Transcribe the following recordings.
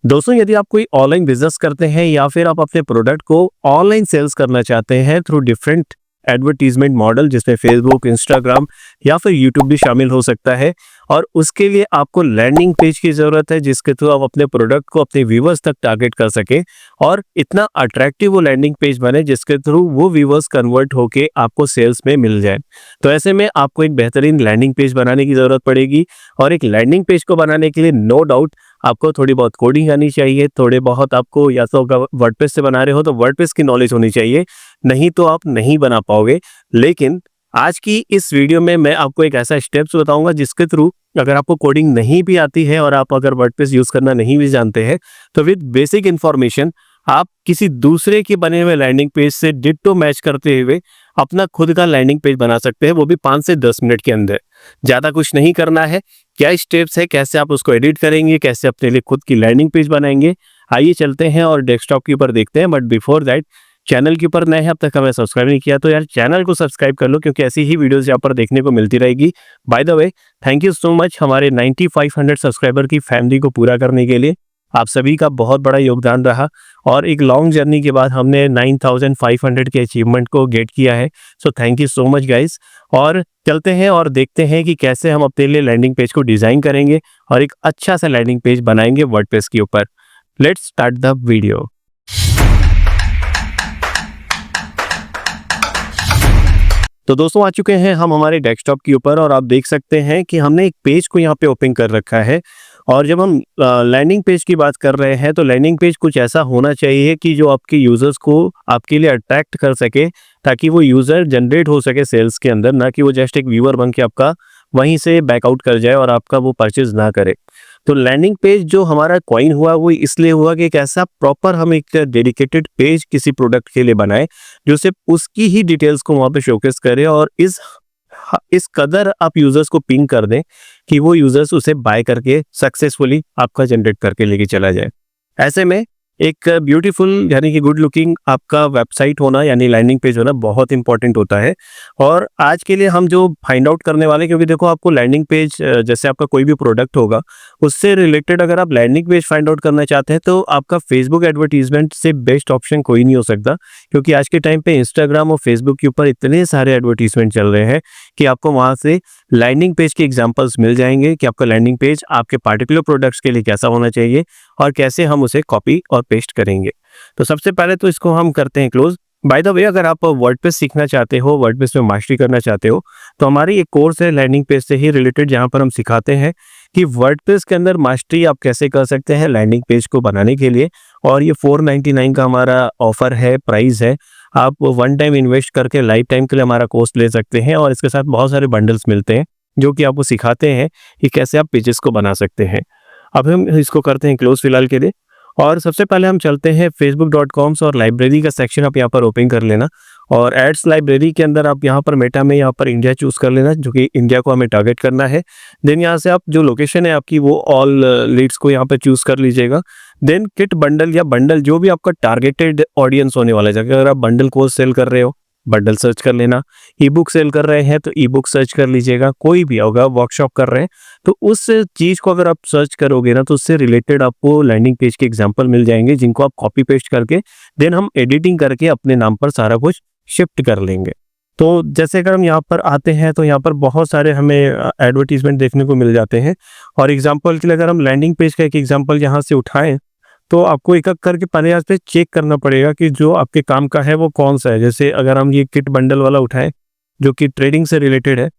दोस्तों, यदि आप कोई ऑनलाइन बिजनेस करते हैं या फिर आप अपने प्रोडक्ट को ऑनलाइन सेल्स करना चाहते हैं थ्रू डिफरेंट एडवर्टीजमेंट मॉडल जिसमें फेसबुक, इंस्टाग्राम या फिर यूट्यूब भी शामिल हो सकता है, और उसके लिए आपको लैंडिंग पेज की ज़रूरत है जिसके थ्रू आप अपने प्रोडक्ट को अपने व्यूवर्स तक टारगेट कर सकें और इतना अट्रैक्टिव वो लैंडिंग पेज बने जिसके थ्रू वो व्यूवर्स कन्वर्ट होके आपको सेल्स में मिल जाए। तो ऐसे में आपको एक बेहतरीन लैंडिंग पेज बनाने की ज़रूरत पड़ेगी, और एक लैंडिंग पेज को बनाने के लिए नो डाउट आपको थोड़ी बहुत कोडिंग आनी चाहिए, थोड़े बहुत आपको, या तो अगर वर्डप्रेस से बना रहे हो तो वर्डप्रेस की नॉलेज होनी चाहिए, नहीं तो आप नहीं बना पाओगे। लेकिन आज की इस वीडियो में मैं आपको एक ऐसा स्टेप्स बताऊंगा जिसके थ्रू अगर आपको कोडिंग नहीं भी आती है और आप अगर वर्डप्रेस यूज करना नहीं भी जानते हैं तो विद बेसिक इंफॉर्मेशन आप किसी दूसरे के बने हुए लैंडिंग पेज से डिट्टो मैच करते हुए अपना खुद का लैंडिंग पेज बना सकते हैं, वो भी 5 से 10 मिनट के अंदर। ज़्यादा कुछ नहीं करना है। क्या स्टेप्स है, कैसे आप उसको एडिट करेंगे, कैसे अपने लिए खुद की लैंडिंग पेज बनाएंगे, आइए चलते हैं और डेस्कटॉप के ऊपर देखते हैं। बट बिफोर दैट, चैनल के ऊपर नए हैं, अब तक हमें सब्सक्राइब नहीं किया तो यार चैनल को सब्सक्राइब कर लो, क्योंकि ऐसी ही वीडियोस यहाँ पर देखने को मिलती रहेगी। By the way, thank you so much हमारे 9500 सब्सक्राइबर की फैमिली को पूरा करने के लिए। आप सभी का बहुत बड़ा योगदान रहा, और एक लॉन्ग जर्नी के बाद हमने 9500 के अचीवमेंट को गेट किया है। So thank you so much guys. और चलते हैं और देखते हैं कि कैसे हम अपने लिए लैंडिंग पेज को डिज़ाइन करेंगे और एक अच्छा सा लैंडिंग पेज बनाएंगे वर्डप्रेस के ऊपर। Let's start the video. तो दोस्तों, आ चुके हैं हम हमारे डेस्कटॉप के ऊपर, और आप देख सकते हैं कि हमने एक पेज को यहाँ पे ओपन कर रखा है। और जब हम लैंडिंग पेज की बात कर रहे हैं तो लैंडिंग पेज कुछ ऐसा होना चाहिए कि जो आपके यूजर्स को आपके लिए अट्रैक्ट कर सके, ताकि वो यूजर जनरेट हो सके सेल्स के अंदर, ना कि वो जस्ट एक व्यूअर बन के आपका वहीं से बैकआउट कर जाए और आपका वो परचेज ना करे। तो लैंडिंग पेज जो हमारा कॉइन हुआ वो इसलिए हुआ कि एक ऐसा प्रॉपर हम एक डेडिकेटेड पेज किसी प्रोडक्ट के लिए बनाए जो सिर्फ उसकी ही डिटेल्स को वहाँ पे शोकेस करे, और इस कदर आप यूजर्स को पिंग कर दें कि वो यूजर्स उसे बाय करके सक्सेसफुली आपका जनरेट करके लेके चला जाए। ऐसे में एक ब्यूटीफुल यानी कि गुड लुकिंग आपका वेबसाइट होना यानी लैंडिंग पेज होना बहुत इंपॉर्टेंट होता है। और आज के लिए हम जो फाइंड आउट करने वाले, क्योंकि देखो आपको लैंडिंग पेज जैसे आपका कोई भी प्रोडक्ट होगा उससे रिलेटेड अगर आप लैंडिंग पेज फाइंड आउट करना चाहते हैं तो आपका फेसबुक एडवर्टीजमेंट से बेस्ट ऑप्शन कोई नहीं हो सकता, क्योंकि आज के टाइम पे इंस्टाग्राम और फेसबुक के ऊपर इतने सारे एडवर्टीजमेंट चल रहे हैं कि आपको वहाँ से लैंडिंग पेज के एग्जाम्पल्स मिल जाएंगे कि आपका लैंडिंग पेज आपके पार्टिकुलर प्रोडक्ट्स के लिए कैसा होना चाहिए और कैसे हम उसे कॉपी और पेस्ट करेंगे। तो सबसे पहले तो इसको हम करते हैं क्लोज। बाय द वे, अगर आप वर्डप्रेस सीखना चाहते हो, वर्डप्रेस में मास्टरी करना चाहते हो, तो हमारी एक कोर्स है लैंडिंग पेज से ही रिलेटेड, जहां पर हम सिखाते हैं कि वर्डप्रेस के अंदर मास्टरी आप कैसे कर सकते हैं लैंडिंग पेज को बनाने के लिए। और ये 499 का हमारा ऑफर है, प्राइस है। आप वन टाइम इन्वेस्ट करके लाइफ टाइम के लिए हमारा कोर्स ले सकते हैं, और इसके साथ बहुत सारे बंडल्स मिलते हैं जो कि आपको सिखाते हैं कि कैसे आप पेजेस को बना सकते हैं। अब हम इसको करते हैं क्लोज फिलहाल के लिए, और सबसे पहले हम चलते हैं facebook.com और लाइब्रेरी का सेक्शन आप यहाँ पर ओपन कर लेना, और एड्स लाइब्रेरी के अंदर आप यहाँ पर मेटा में यहाँ पर इंडिया चूज कर लेना, जो कि इंडिया को हमें टारगेट करना है। देन यहाँ से आप जो लोकेशन है आपकी वो ऑल लीड्स को यहाँ पर चूज कर लीजिएगा। देन किट बंडल या बंडल जो भी आपका टारगेटेड ऑडियंस होने वाला है, अगर आप बंडल कोर्स सेल कर रहे हो बंडल सर्च कर लेना, ई बुक सेल कर रहे हैं तो ई बुक सर्च कर लीजिएगा, कोई भी होगा वर्कशॉप कर रहे हैं तो उस चीज को अगर आप सर्च करोगे ना तो उससे रिलेटेड आपको लैंडिंग पेज के एग्जांपल मिल जाएंगे, जिनको आप कॉपी पेस्ट करके देन हम एडिटिंग करके अपने नाम पर सारा कुछ शिफ्ट कर लेंगे। तो जैसे अगर हम यहाँ पर आते हैं तो यहाँ पर बहुत सारे हमें एडवर्टीजमेंट देखने को मिल जाते हैं, और एग्जाम्पल के लिए अगर हम लैंडिंग पेज का एक एग्जाम्पल यहाँ से उठाएं तो आपको एक एक करके पहले यहाँ पे चेक करना पड़ेगा कि जो आपके काम का है वो कौन सा है। जैसे अगर हम ये किट बंडल वाला उठाएं जो कि ट्रेडिंग से रिलेटेड है,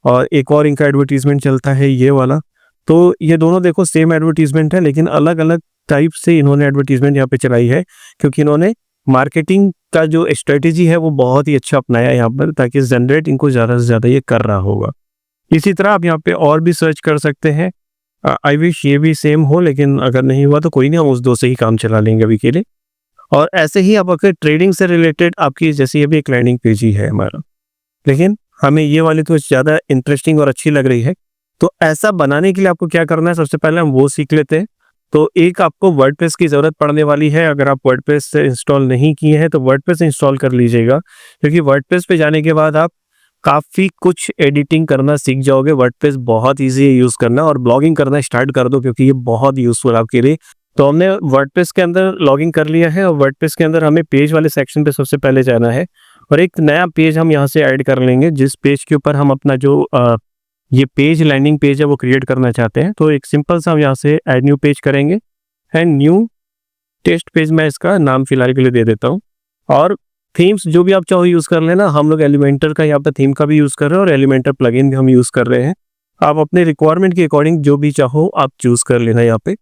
और एक और इनका एडवर्टीजमेंट चलता है ये वाला, तो ये दोनों देखो सेम एडवर्टीजमेंट है लेकिन अलग अलग टाइप से इन्होंने एडवर्टीजमेंट यहाँ पे चलाई है, क्योंकि इन्होंने मार्केटिंग का जो स्ट्रेटेजी है वो बहुत ही अच्छा अपनाया यहाँ पर, ताकि जनरेट इनको ज़्यादा से ज़्यादा ये कर रहा होगा। इसी तरह आप यहाँ पे और भी सर्च कर सकते हैं। आई विश ये भी सेम हो, लेकिन अगर नहीं हुआ तो कोई नहीं, हम उस दो से ही काम चला लेंगे अभी के लिए। और ऐसे ही आप अगर ट्रेडिंग से रिलेटेड आपकी, जैसे ये भी एक लैंडिंग पेज ही है हमारा, लेकिन हमें ये वाली तो ज़्यादा इंटरेस्टिंग और अच्छी लग रही है। तो ऐसा बनाने के लिए आपको क्या करना है, सबसे पहले हम वो सीख लेते हैं। तो एक आपको वर्डप्रेस की ज़रूरत पड़ने वाली है। अगर आप वर्डप्रेस से इंस्टॉल नहीं किए हैं तो वर्डप्रेस इंस्टॉल कर लीजिएगा, क्योंकि वर्डप्रेस पे जाने के बाद आप काफ़ी कुछ एडिटिंग करना सीख जाओगे। वर्डप्रेस बहुत ईजी है यूज़ करना, और ब्लॉगिंग करना स्टार्ट कर दो क्योंकि ये बहुत यूज़फुल आपके लिए तो हमने वर्डप्रेस के अंदर लॉगिन कर लिया है और वर्डप्रेस के अंदर हमें पेज वाले सेक्शन पे सबसे पहले जाना है और एक नया पेज हम यहाँ से ऐड कर लेंगे, जिस पेज के ऊपर हम अपना जो ये पेज लैंडिंग पेज है वो क्रिएट करना चाहते हैं। तो एक सिंपल सा हम यहाँ से ऐड न्यू पेज करेंगे एंड न्यू टेस्ट पेज मैं इसका नाम फिलहाल के लिए दे देता हूँ। और थीम्स जो भी आप चाहो यूज़ कर लेना, हम लोग एलिमेंटर का यहाँ पर थीम का भी यूज़ कर रहे हैं और एलिमेंटर प्लगइन भी हम यूज़ कर रहे हैं। आप अपने रिक्वायरमेंट के अकॉर्डिंग जो भी चाहो आप चूज़ कर लेना यहाँ पे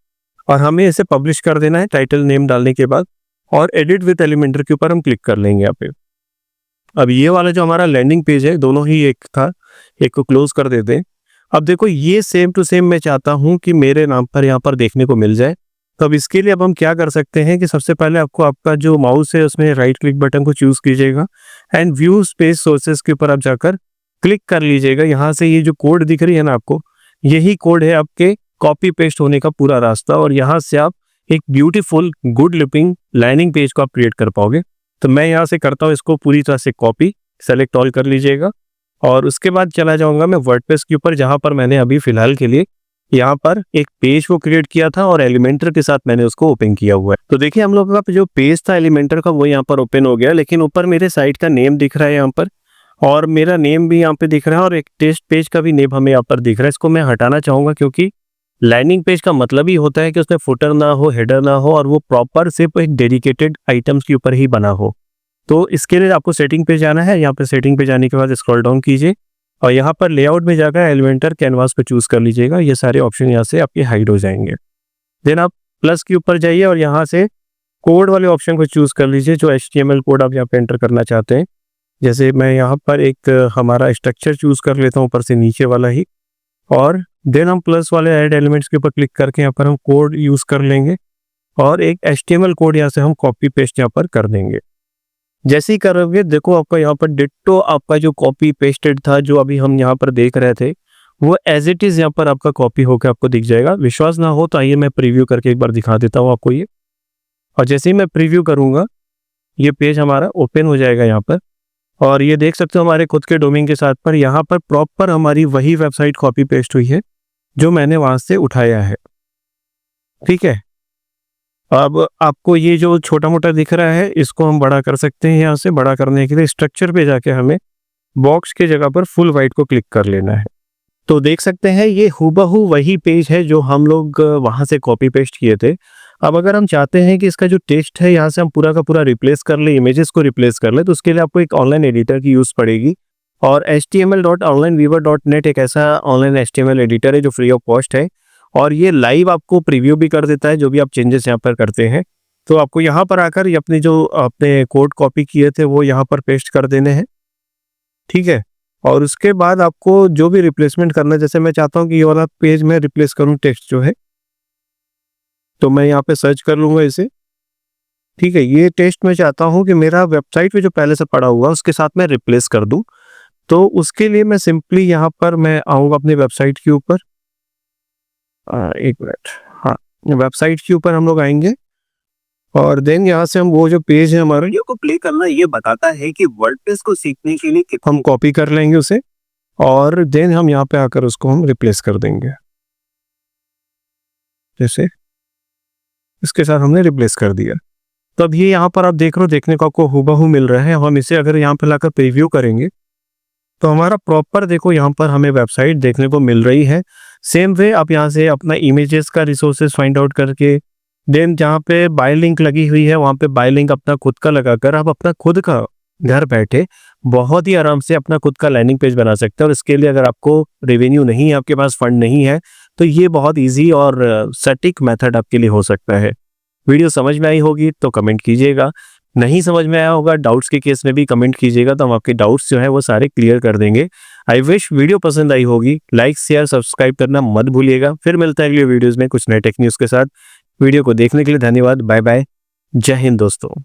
और हमें इसे पब्लिश कर देना है टाइटल नेम डालने के बाद और एडिट विद एलिमेंटर के ऊपर हम क्लिक कर लेंगे यहाँ पे। अब ये वाला जो हमारा लैंडिंग पेज है, दोनों ही एक था, एक को क्लोज कर देते हैं। अब देखो ये सेम टू सेम मैं चाहता हूँ कि मेरे नाम पर यहाँ पर देखने को मिल जाए। तो अब इसके लिए अब हम क्या कर सकते हैं कि सबसे पहले आपको आपका जो माउस है उसमें राइट क्लिक बटन को चूज कीजिएगा एंड व्यू स्पेस सोर्सेस के ऊपर आप जाकर क्लिक कर लीजिएगा। यहाँ से ये जो कोड दिख रही है ना आपको, यही कोड है आपके कॉपी पेस्ट होने का पूरा रास्ता और यहाँ से आप एक beautiful good looking landing page को आप क्रिएट कर पाओगे। तो मैं यहाँ से करता हूँ इसको पूरी तरह से कॉपी, सेलेक्ट ऑल कर लीजिएगा और उसके बाद चला जाऊंगा मैं वर्डप्रेस के ऊपर, जहाँ पर मैंने अभी फिलहाल के लिए यहाँ पर एक पेज को क्रिएट किया था और एलिमेंटर के साथ मैंने उसको ओपन किया हुआ है। तो देखिए हम लोग का जो पेज था एलिमेंटर का वो यहाँ पर ओपन हो गया, लेकिन ऊपर मेरे साइट का नेम दिख रहा है यहाँ पर और मेरा नेम भी यहाँ पे दिख रहा है और एक टेस्ट पेज का भी नेम हमें यहाँ पर दिख रहा है। इसको मैं हटाना चाहूंगा क्योंकि लैंडिंग पेज का मतलब ही होता है कि उसमें फुटर ना हो, हेडर ना हो और वो प्रॉपर सिर्फ एक डेडिकेटेड आइटम्स के ऊपर ही बना हो। तो इसके लिए आपको सेटिंग पे जाना है। यहाँ पे सेटिंग पे जाने के बाद स्क्रॉल डाउन कीजिए और यहाँ पर लेआउट में जाकर एलिमेंटर कैनवास को चूज कर लीजिएगा। ये सारे ऑप्शन यहाँ से आपके हाइड हो जाएंगे। देन आप प्लस के ऊपर जाइए और यहाँ से कोड वाले ऑप्शन को चूज कर लीजिए, जो HTML कोड आप यहाँ पे एंटर करना चाहते हैं। जैसे मैं यहाँ पर एक हमारा स्ट्रक्चर चूज कर लेता हूँ ऊपर से नीचे वाला ही और देन हम प्लस वाले ऐड एलिमेंट्स के ऊपर क्लिक करके यहाँ पर हम कोड यूज कर लेंगे और एक HTML कोड यहाँ से हम कॉपी पेस्ट यहाँ पर कर देंगे। जैसे ही करोगे देखो आपका यहाँ पर डिट्टो आपका जो कॉपी पेस्टेड था, जो अभी हम यहाँ पर देख रहे थे, वो एज इट इज यहाँ पर आपका कॉपी होकर आपको दिख जाएगा। विश्वास ना हो तो आइए मैं प्रीव्यू करके एक बार दिखा देता हूँ आपको ये। और जैसे ही मैं प्रीव्यू करूंगा ये पेज हमारा ओपन हो जाएगा यहाँ पर और ये देख सकते हो हमारे खुद के डोमेन के साथ पर यहाँ पर प्रॉपर हमारी वही वेबसाइट कॉपी पेस्ट हुई है जो मैंने वहां से उठाया है। ठीक है, अब आपको ये जो छोटा मोटा दिख रहा है इसको हम बड़ा कर सकते हैं। यहाँ से बड़ा करने के लिए स्ट्रक्चर पे जाके हमें बॉक्स के जगह पर फुल वाइट को क्लिक कर लेना है। तो देख सकते हैं ये हूबहू वही पेज है जो हम लोग वहां से कॉपी पेस्ट किए थे। अब अगर हम चाहते हैं कि इसका जो टेक्स्ट है यहाँ से हम पूरा का पूरा रिप्लेस कर ले, इमेजेस को रिप्लेस कर ले, तो उसके लिए आपको एक ऑनलाइन एडिटर की यूज पड़ेगी और html.onlineweaver.net एक ऐसा ऑनलाइन HTML एडिटर है जो फ्री ऑफ कॉस्ट है और ये लाइव आपको प्रीव्यू भी कर देता है जो भी आप चेंजेस यहाँ पर करते हैं। तो आपको यहाँ पर आकर ये अपने जो आपने कोड कॉपी किए थे वो यहाँ पर पेस्ट कर देने हैं। ठीक है, और उसके बाद आपको जो भी रिप्लेसमेंट करना है, जैसे मैं चाहता हूँ कि ये वाला पेज में रिप्लेस करूँ टेक्स्ट जो है, तो मैं यहाँ पे सर्च कर लूंगा इसे। ठीक है, ये टेक्स्ट मैं चाहता हूँ कि मेरा वेबसाइट पे जो पहले से पड़ा हुआ उसके साथ मैं रिप्लेस कर दूं। तो उसके लिए मैं सिंपली यहाँ पर मैं आऊँगा अपनी वेबसाइट के ऊपर। एक मिनट, हाँ, वेबसाइट के ऊपर हम लोग आएंगे और देन यहाँ से हम वो जो पेज है हमारा ये को प्ले करना, ये बताता है कि वर्डप्रेस को सीखने के लिए हम कॉपी कर लेंगे उसे और देन हम यहाँ पे आकर उसको हम रिप्लेस कर देंगे। जैसे इसके साथ हमने रिप्लेस कर दिया। तो अब ये यहाँ पर आप देख रहे हो, देखने को आपको हूबहू मिल रहा है। हम इसे अगर यहाँ पे लाकर प्रीव्यू करेंगे तो हमारा प्रॉपर देखो यहाँ पर हमें वेबसाइट देखने को मिल रही है। सेम वे आप यहाँ से अपना इमेजेस का रिसोर्सेज फाइंड आउट करके देन जहाँ पे बाय लिंक लगी हुई है वहाँ पे बाय लिंक अपना खुद का लगाकर आप अपना खुद का घर बैठे बहुत ही आराम से अपना खुद का लैंडिंग पेज बना सकते हैं। और इसके लिए अगर आपको रेवेन्यू नहीं है, आपके पास फंड नहीं है, तो ये बहुत इजी और सटीक मेथड आपके लिए हो सकता है। वीडियो समझ में आई होगी तो कमेंट कीजिएगा, नहीं समझ में आया होगा डाउट्स के केस में भी कमेंट कीजिएगा, तो हम आपके डाउट्स जो है वो सारे क्लियर कर देंगे। आई विश वीडियो पसंद आई होगी। लाइक शेयर सब्सक्राइब करना मत भूलिएगा। फिर मिलता है अगले वीडियोस में कुछ नए टेक न्यूज़ के साथ। वीडियो को देखने के लिए धन्यवाद। बाय बाय, जय हिंद दोस्तों।